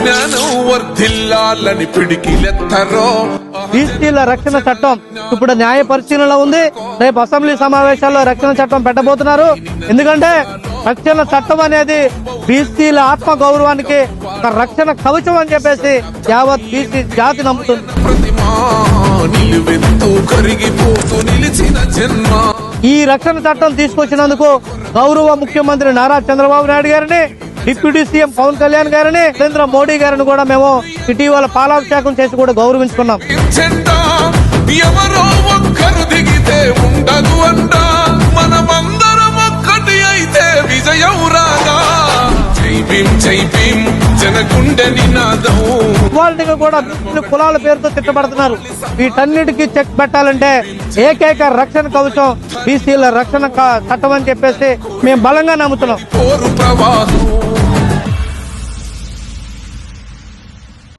జ్ఞానం వర్ధిల్లాలని పిడికిలెత్తరో. బీసీల రక్షణ చట్టం ఇప్పుడు న్యాయ పరిశీలనలో ఉంది. రేపు అసెంబ్లీ సమావేశాల్లో రక్షణ చట్టం పెట్టబోతున్నారు. ఎందుకంటే రక్షణ చట్టం అనేది బీసీల ఆత్మ గౌరవానికి ఒక రక్షణ కవచం అని చెప్పేసి యావత్ బీసీ జాతి నమ్ముతుంది. ప్రతిమా నిలువెత్తు కరిగిపోతూ నిలిచిన జన్మ. ఈ రక్షణ చట్టం తీసుకొచ్చినందుకు గౌరవ ముఖ్యమంత్రి నారా చంద్రబాబు నాయుడు గారిని, డిప్యూటీ సీఎం పవన్ కళ్యాణ్ గారిని, నరేంద్ర మోడీ గారిని కూడా మేము ఇటీవల పాలాభిషేకం చేసి కూడా గౌరవించుకున్నాం. ఎవరో ఒక్కరు దిగితే ఉండదు అంట, మనమందరం ఒక్కటి అయితే విజయం రాగా. జై భీమ్ జై భీమ్ జనగుండె నినాదం. వాళ్ళకి కూడా కులాల పేరుతో తిట్టబడుతున్నారు. వీటన్నిటికీ చెక్ పెట్టాలంటే ఏకైక రక్షణ కవచం బీసీల రక్షణ చట్టం అని చెప్పేసి మేము బలంగా నమ్ముతున్నాం. పోరు ప్రవాహం